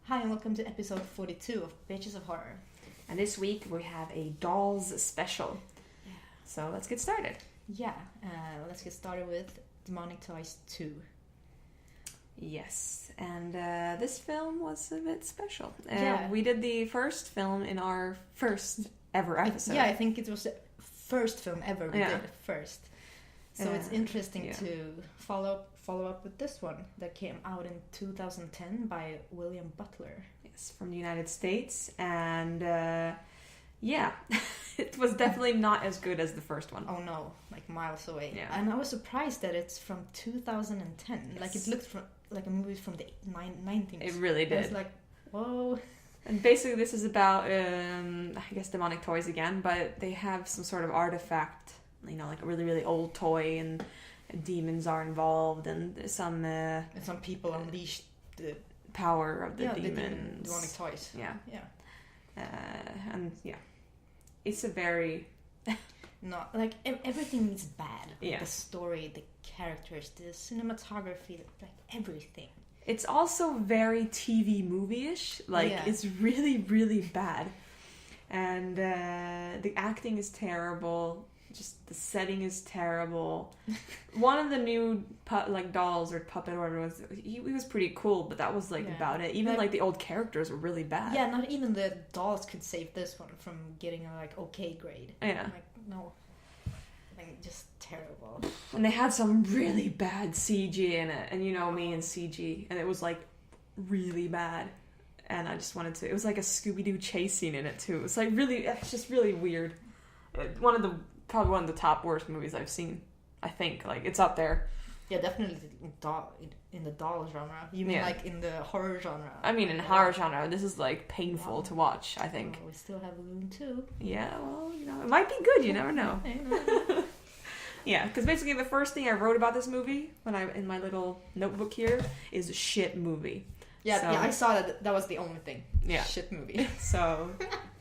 Hi and welcome to episode 42 of Bitches of Horror. And this week we have a Dolls special. Yeah. So let's get started. Yeah, let's get started with Demonic Toys 2. Yes, and this film was a bit special. Yeah. We did the first film in our first ever episode. Yeah, I think it was the first film ever we Yeah. did first. So it's interesting to follow up with this one that came out in 2010 by William Butler. Yes, from the United States. And yeah, it was definitely not as good as the first one. Oh no, like miles away. Yeah. And I was surprised that it's from 2010. Yes. Like it looked like a movie from the 1990s. It really I was did. like, whoa. And basically this is about, I guess, demonic toys again, but they have some sort of artifact, you know, like a really, really old toy, and demons are involved, and some And some people unleashed the power of the the demons. demonic toys. Yeah. Yeah. And yeah, it's a very... Not like everything is bad. Yeah. The story, the characters, the cinematography, like everything. It's also very TV movie-ish. Like, Yeah. it's really, really bad. And the acting is terrible. Just the setting is terrible. One of the new dolls or puppet or whatever was, he was pretty cool, but that was about it. Even like the old characters were really bad. Yeah, not even the dolls could save this one from getting a okay grade. Yeah. Like no, like just terrible. And they had some really bad CG in it, and you know me and CG, and it was like really bad. And I just wanted to. It was like a Scooby-Doo chase scene in it too. It's like really, it's just really weird. Probably one of the top worst movies I've seen. I think it's up there. Yeah, definitely in the doll genre. You mean like in the horror genre? I mean, in horror genre, this is like painful to watch. I think. We still have Loon 2. Yeah, well, you know, it might be good. You never know. Yeah, because basically the first thing I wrote about this movie in my little notebook here is shit movie. Yeah, So- yeah, I saw that was the only thing. Yeah. Shit movie. So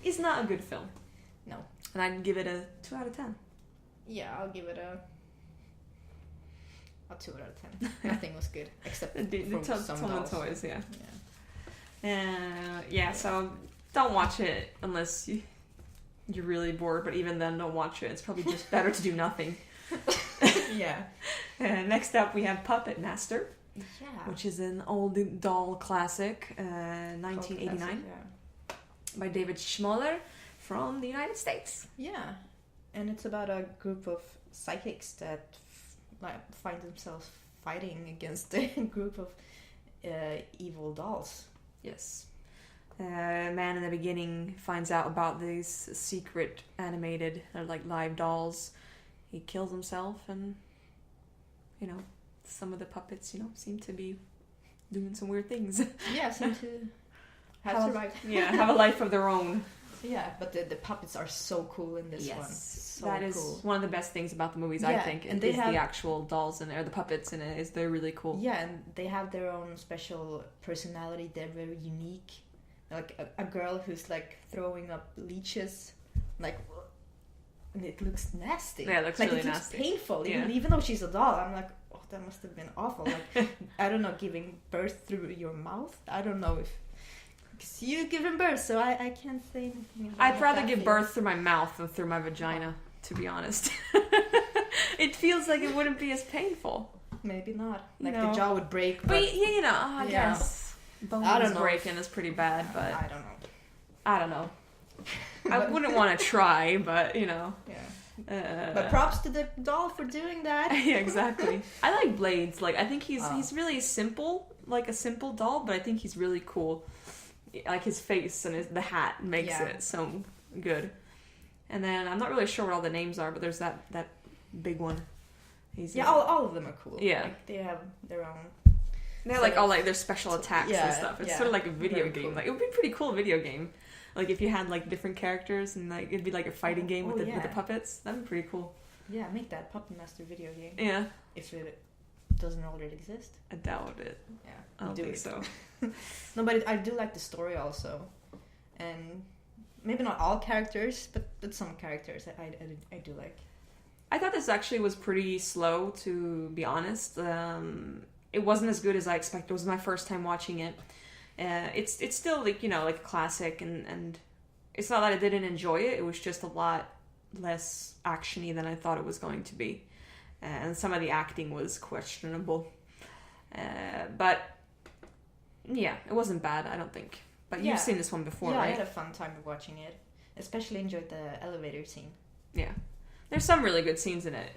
it's not a good film. No. And I'd give it a 2 out of 10. Yeah, I'll give it a 2 out of 10. Nothing was good except from some dolls. Toys, yeah. Yeah. So don't watch it unless you're really bored, but even then, don't watch it. It's probably just better to do nothing. Yeah. Next up, we have Puppet Master, Yeah. which is an old doll classic, 1989, by David Schmoller from the United States. Yeah. And it's about a group of psychics that find themselves fighting against a group of evil dolls. Yes. A man in the beginning finds out about these secret animated, live dolls. He kills himself, and, you know, some of the puppets, seem to be doing some weird things. Yeah, seem to have survived. Yeah, have a life of their own. Yeah, but the puppets are so cool in this one. So that is cool. one of the best things about the movies, I Yeah, think. and they have the actual dolls in there, the puppets in it, they're really cool. Yeah, and they have their own special personality. They're very unique. Like a girl who's throwing up leeches, and it looks nasty. Yeah, it looks really it looks nasty. painful. Yeah. Even though she's a doll, I'm like, oh, that must have been awful. I don't know, giving birth through your mouth. I don't know if. Because you've given birth, so I can't say anything about I'd rather that give feels. birth through my mouth than through my vagina, to be honest. It feels like it wouldn't be as painful. Maybe not. You The know. jaw would break. But I Yeah. guess bones I don't know. breaking is pretty bad, but I don't know. I don't know. I wouldn't want to try, but Yeah. Uh, But props to the doll for doing that. Yeah, exactly. I like Blades. I think he's really simple, like a simple doll, but I think he's really cool. Like his face and the hat makes it so good. And then I'm not really sure what all the names are, but there's that big one. He's all of them are cool. Yeah. They have their own. they're all their special attacks and stuff. It's yeah. sort of like a video Very game. cool. It would be a pretty cool video game. If you had different characters and it'd be like a fighting game with the puppets. That'd be pretty cool. Yeah, make that Puppet Master video game. Yeah. If it doesn't already exist. I doubt it. Yeah. I don't think it. so. No, but I do like the story also. And maybe not all characters, but some characters I do like. I thought this actually was pretty slow, to be honest. It wasn't as good as I expected. It was my first time watching it. It's still like, you know, like a classic, and it's not that I didn't enjoy it. It was just a lot less actiony than I thought it was going to be, and some of the acting was questionable. But yeah, it wasn't bad, I don't think. But Yeah. you've seen this one before, Yeah, I right? had a fun time watching it. Especially enjoyed the elevator scene. Yeah. There's some really good scenes in it.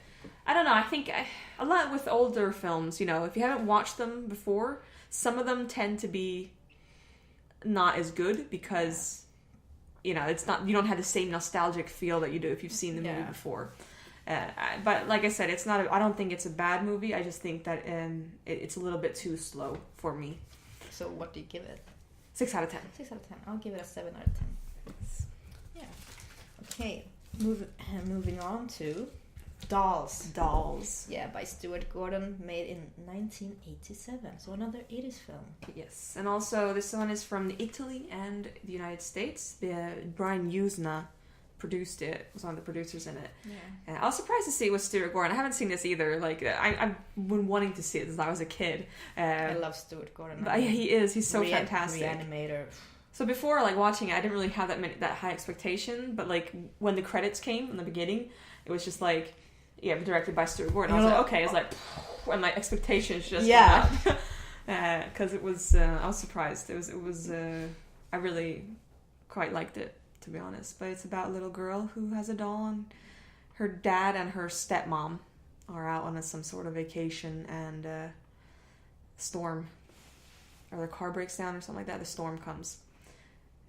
I don't know, I think a lot with older films, you know, if you haven't watched them before, some of them tend to be not as good because, you know, it's not, you don't have the same nostalgic feel that you do if you've seen the movie Yeah. before. But like I said, it's not. I don't think it's a bad movie. I just think that it's a little bit too slow for me. So what do you give it? 6 out of 10. 6 out of 10. I'll give it a 7 out of 10. Yeah. Okay. Moving on to Dolls. Yeah, by Stuart Gordon, made in 1987. So another 80s film. Yes, and also this one is from Italy and the United States. Brian Usna produced it. Was one of the producers in it. Yeah. I was surprised to see it was Stuart Gordon. I haven't seen this either. Like I've been wanting to see it since I was a kid. I love Stuart Gordon. But he is. He's so fantastic. Reanimator. So before, like, watching it, I didn't really have that high expectation. But like when the credits came in the beginning, it was just like, yeah, directed by Stuart Gordon. I was like, okay. It's like, and my expectations just went up. Because it was. I was surprised. It was. I really quite liked it, to be honest. But it's about a little girl who has a doll, and her dad and her stepmom are out on some sort of vacation, and storm, or their car breaks down or something like that. The storm comes,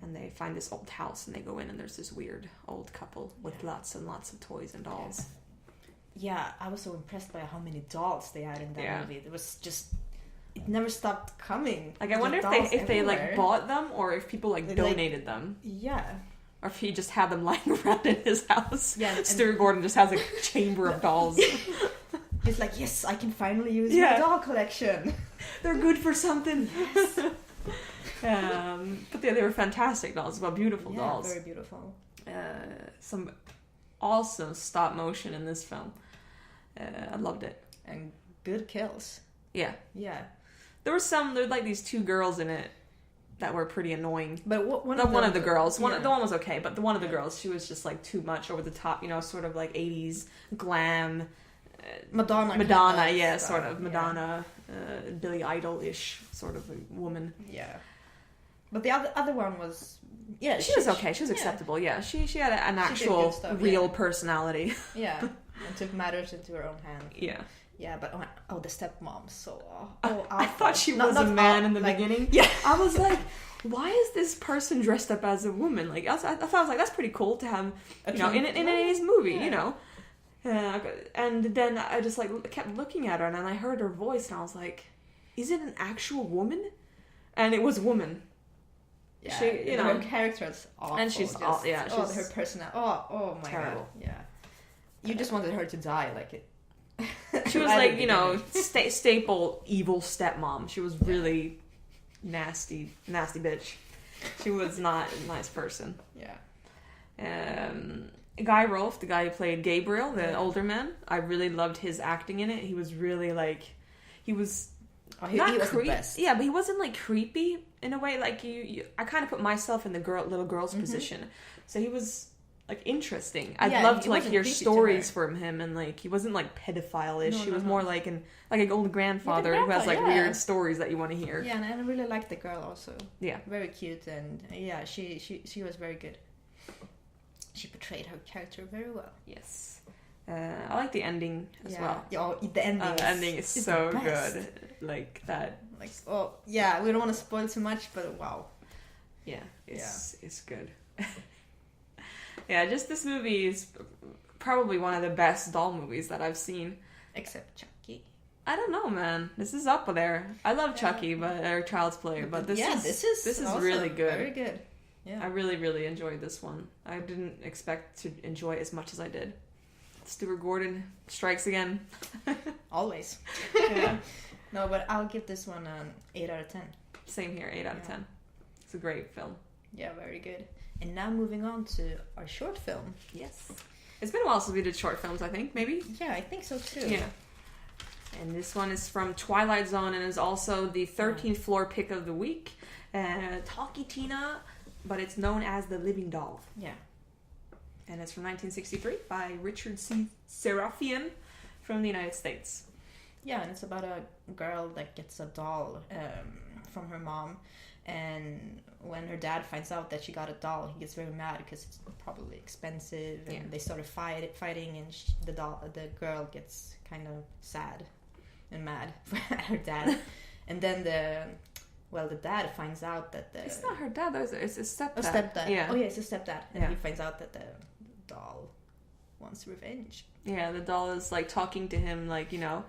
and they find this old house, and they go in, and there's this weird old couple with lots and lots of toys and dolls. Yeah, I was so impressed by how many dolls they had in that movie. It was just, it never stopped coming. Like, I wonder if they like bought them, or if people like donated them. Yeah. Or if he just had them lying around in his house. Yeah, Stuart Gordon just has a chamber of dolls. It's like, yes, I can finally use my doll collection. They're good for something. But they were fantastic dolls. Well, beautiful dolls. Very beautiful. Some awesome stop motion in this film. I loved it. And good kills. Yeah. Yeah. There were like these 2 girls in it that were pretty annoying. But one of the girls, the one was okay, but one of the girls, she was just like too much over the top, you know, sort of like 80s glam. Madonna, yeah, stuff. Sort of Madonna, Billy Idol-ish sort of a woman. Yeah. But the other one was, yeah, she was okay. She was acceptable. Yeah, she had an actual real personality. Yeah, and took matters into her own hands. Yeah. Yeah, but the stepmom, so I thought she was a man in the beginning. Yeah, I was like, why is this person dressed up as a woman? Like, I thought I was like, that's pretty cool to have, you know, in an 80s movie, you know. And then I just like kept looking at her, and then I heard her voice, and I was like, is it an actual woman? And it was a woman. Yeah, she, you know, her character is awful. And she's she's her personality. Oh my terrible. God. Yeah, you just wanted her to die, like it. She was like, you know, staple evil stepmom. She was really nasty bitch. She was not a nice person. Yeah. Guy Rolfe, the guy who played Gabriel, the older man, I really loved his acting in it. He was really like, he was he was the best. Yeah, but he wasn't like creepy in a way. Like I kind of put myself in the little girl's position, so he was like interesting. I'd love to like hear stories from him, and like he wasn't like pedophile-ish. He was more like an old grandfather who has like weird stories that you want to hear. Yeah, and I really liked the girl also. Yeah, very cute, and yeah, she was very good. She portrayed her character very well. Yes. I like the ending as well. Yeah, the ending is so good. Like that. Like, oh yeah, we don't want to spoil too much, but wow. Yeah, it's good. Yeah, just this movie is probably one of the best doll movies that I've seen. Except Chucky. I don't know, man. This is up there. I love Chucky, or Child's Play, but this is really good. Very good. Yeah. I really, really enjoyed this one. I didn't expect to enjoy it as much as I did. Stuart Gordon strikes again. Always. Yeah. No, but I'll give this one an 8 out of 10. Same here, 8 out of 10. It's a great film. Yeah, very good. And now moving on to our short film. Yes. It's been a while since we did short films, I think, maybe? Yeah, I think so too. Yeah. And this one is from Twilight Zone and is also the 13th floor pick of the week. Talkie Tina, but it's known as The Living Doll. Yeah. And it's from 1963 by Richard C. Serafian from the United States. Yeah, and it's about a girl that gets a doll from her mom, and when her dad finds out that she got a doll, he gets very mad because it's probably expensive, and they sort of fighting, and the girl gets kind of sad and mad at her dad, and then the dad finds out that it's not her dad, though. It's his stepdad. A stepdad. Yeah. Oh yeah, it's his stepdad, and he finds out that the doll wants revenge. Yeah, the doll is like talking to him, like, you know,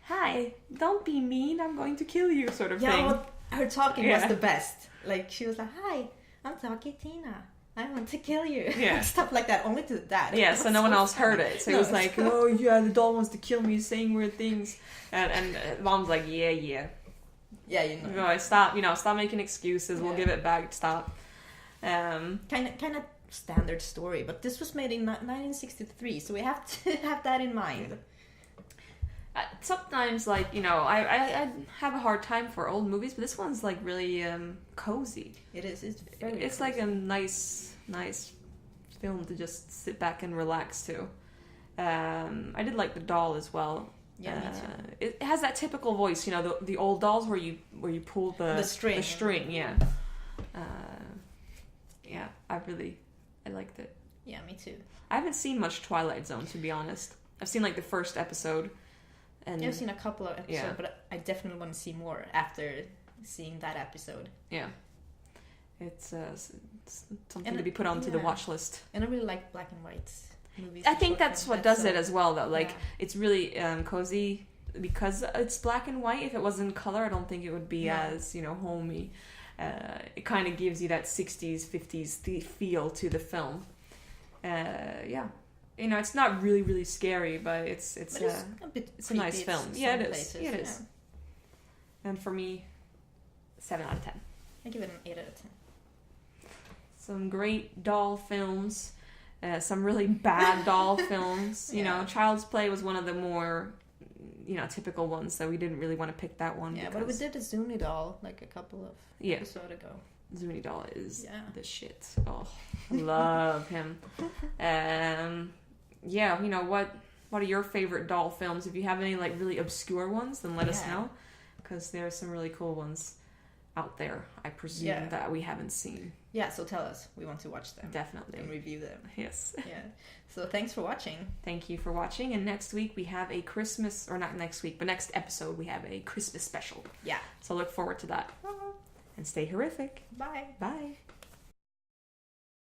hi, don't be mean, I'm going to kill you, sort of thing. Yeah, well, her talking was the best. Like, she was like, hi, I'm Talkie Tina. I want to kill you. Yeah. Stuff like that, only to the dad. Yeah, so no one else heard it. So he was like, oh yeah, the doll wants to kill me, saying weird things. And mom's like, yeah. Yeah, you know. Stop making excuses, we'll give it back, stop. Kind of standard story, but this was made in 1963, so we have to have that in mind. Sometimes, like, you know, I have a hard time for old movies, but this one's like really cozy. It is. It's very. It's cozy. like a nice film to just sit back and relax to. I did like the doll as well. Yeah, me too. It has that typical voice, you know, the old dolls where you pull the string. The string, yeah. Yeah, I liked it. Yeah, me too. I haven't seen much Twilight Zone, to be honest. I've seen like the first episode. And I've seen a couple of episodes, but I definitely want to see more after seeing that episode. Yeah. It's something to be put onto the watch list. And I really like black and white movies. I think that's what does it as well, though. Like, it's really cozy because it's black and white. If it was in color, I don't think it would be as, you know, homey. It kind of gives you that 60s, 50s feel to the film. Yeah. You know, it's not really, really scary, but it's a nice film. Yeah, it is. Yeah, it is. And for me, 7 out of 10. I give it an 8 out of 10. Some great doll films. Some really bad doll films. You know, Child's Play was one of the more, you know, typical ones, so we didn't really want to pick that one. Yeah, but we did a Zuni doll like a couple of episodes ago. Zuni doll is the shit. Oh, I love him. Yeah, you know, what are your favorite doll films? If you have any like really obscure ones, then let us know, because there are some really cool ones out there, I presume, that we haven't seen. Yeah, so tell us. We want to watch them. Definitely. And review them. Yes. Yeah. So thanks for watching. Thank you for watching. And next week we have a Christmas, or not next week, but next episode we have a Christmas special. Yeah. So look forward to that. And stay horrific. Bye. Bye.